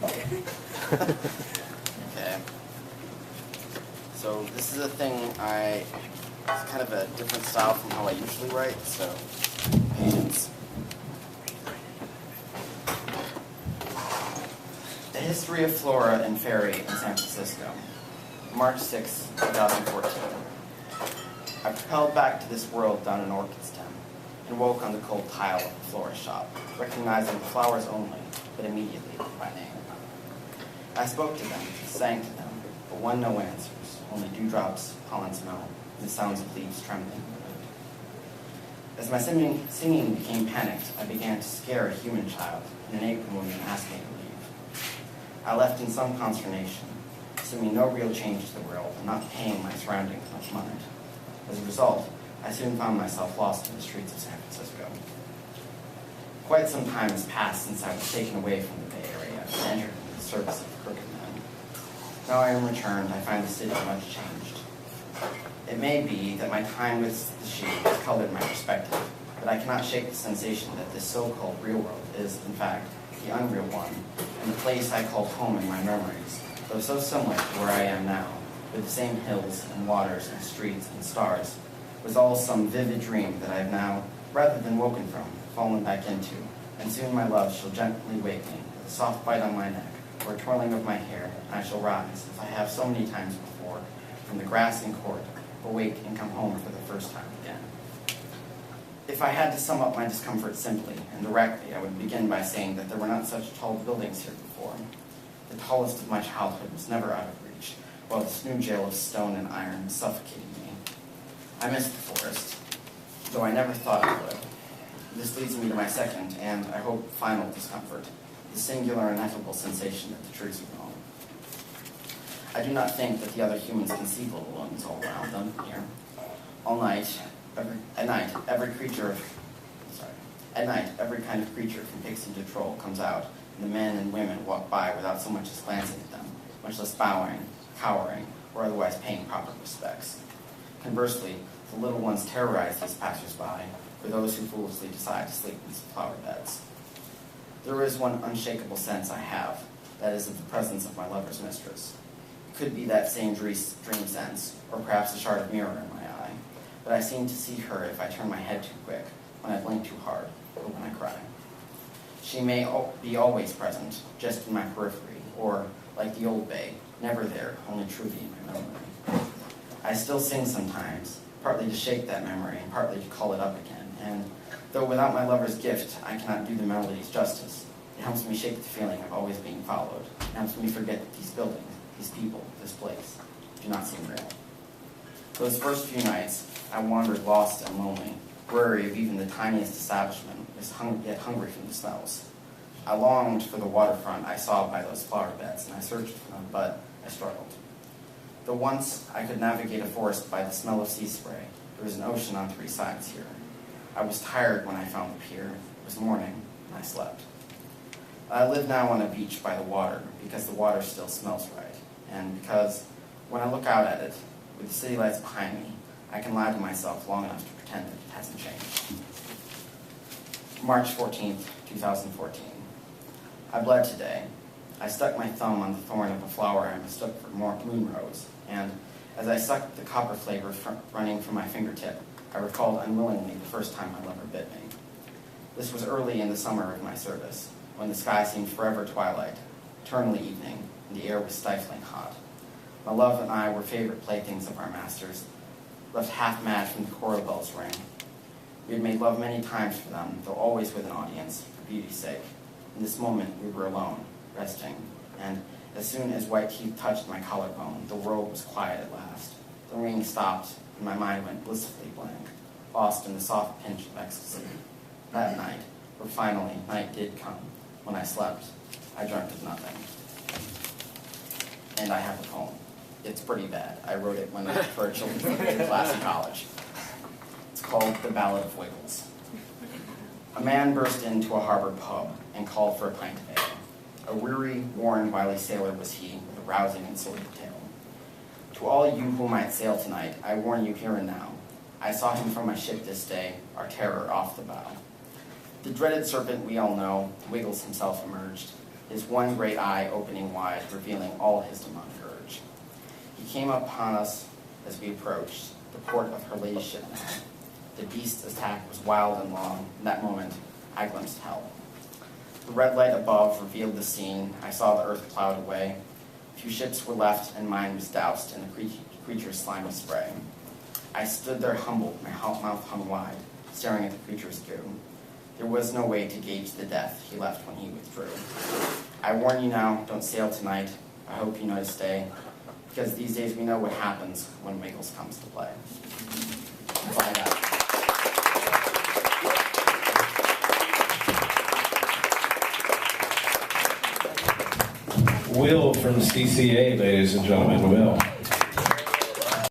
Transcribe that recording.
Okay. So this is a thing it's kind of a different style from how I usually write, so patience. The History of Flora and Fairy in San Francisco, March 6, 2014. I propelled back to this world down an orchid stem and woke on the cold tile of the florist shop, recognizing the flowers only, but immediately by name. I spoke to them, sang to them, but won no answers, only dewdrops, pollen smell, and the sounds of leaves trembling. As my singing became panicked, I began to scare a human child and an apron woman asked me to leave. I left in some consternation, assuming no real change to the world and not paying my surroundings much mind. As a result, I soon found myself lost in the streets of San Francisco. Quite some time has passed since I was taken away from the Bay Area and entered into the service of crooked men. Now I am returned, I find the city much changed. It may be that my time with the sheep has colored my perspective, but I cannot shake the sensation that this so-called real world is, in fact, the unreal one, and the place I called home in my memories, though so similar to where I am now, with the same hills and waters and streets and stars, was all some vivid dream that I have now, rather than woken from, fallen back into, and soon my love shall gently wake me, with a soft bite on my neck, or a twirling of my hair, and I shall rise, as I have so many times before, from the grass and court, awake and come home for the first time again. If I had to sum up my discomfort simply and directly, I would begin by saying that there were not such tall buildings here before. The tallest of my childhood was never out of reach, while this new jail of stone and iron was suffocating me. I missed the forest, though I never thought I would. This leads me to my second, and I hope final discomfort, the singular and ineffable sensation that the trees are gone. I do not think that the other humans can see the little ones all around them here. At night, every kind of creature from pixie to troll comes out, and the men and women walk by without so much as glancing at them, much less bowing, cowering, or otherwise paying proper respects. Conversely, the little ones terrorize these passers-by, for those who foolishly decide to sleep in these flower beds. There is one unshakable sense I have, that is of the presence of my lover's mistress. It could be that same dream sense, or perhaps a shard of mirror in my eye, but I seem to see her if I turn my head too quick, when I blink too hard, or when I cry. She may be always present, just in my periphery, or, like the old bay, never there, only truly in my memory. I still sing sometimes, partly to shake that memory, and partly to call it up again, and though without my lover's gift, I cannot do the melodies justice, it helps me shake the feeling of always being followed. It helps me forget that these buildings, these people, this place, do not seem real. Those first few nights, I wandered lost and lonely, weary of even the tiniest establishment, yet hungry from the smells. I longed for the waterfront I saw by those flower beds, and I searched for them, but I struggled. Though once I could navigate a forest by the smell of sea spray, there was an ocean on three sides here. I was tired when I found the pier. It was morning, and I slept. I live now on a beach by the water, because the water still smells right, and because when I look out at it, with the city lights behind me, I can lie to myself long enough to pretend that it hasn't changed. March 14th, 2014. I bled today. I stuck my thumb on the thorn of a flower I mistook for moon rose, and as I sucked the copper flavor running from my fingertip, I recalled unwillingly the first time my lover bit me. This was early in the summer of my service, when the sky seemed forever twilight, eternally evening, and the air was stifling hot. My love and I were favorite playthings of our masters, left half mad from the choral bells ring. We had made love many times for them, though always with an audience, for beauty's sake. In this moment, we were alone, resting, and as soon as white teeth touched my collarbone, the world was quiet at last. The ringing stopped, and my mind went blissfully blank, lost in the soft pinch of ecstasy. That night, for finally, night did come. When I slept, I dreamt of nothing. And I have a poem. It's pretty bad. I wrote it for a children's class in college. It's called The Ballad of Wiggles. A man burst into a harbor pub and called for a pint of ale. A weary, worn, wily sailor was he, with a rousing and sordid tale. To all you who might sail tonight, I warn you here and now. I saw him from my ship this day, our terror off the bow. The dreaded serpent we all know, Wiggles himself emerged. his one great eye opening wide, revealing all his demonic urge. He came upon us as we approached the port of her ladyship. The beast's attack was wild and long. In that moment, I glimpsed hell. The red light above revealed the scene. I saw the earth plowed away. Few ships were left, and mine was doused in the creature's slimy spray. I stood there humbled, my mouth hung wide, staring at the creature's doom. There was no way to gauge the death he left when he withdrew. I warn you now, don't sail tonight. I hope you know to stay, because these days we know what happens when Wiggles comes to play. That's all I got. Will from CCA, ladies and gentlemen, Will.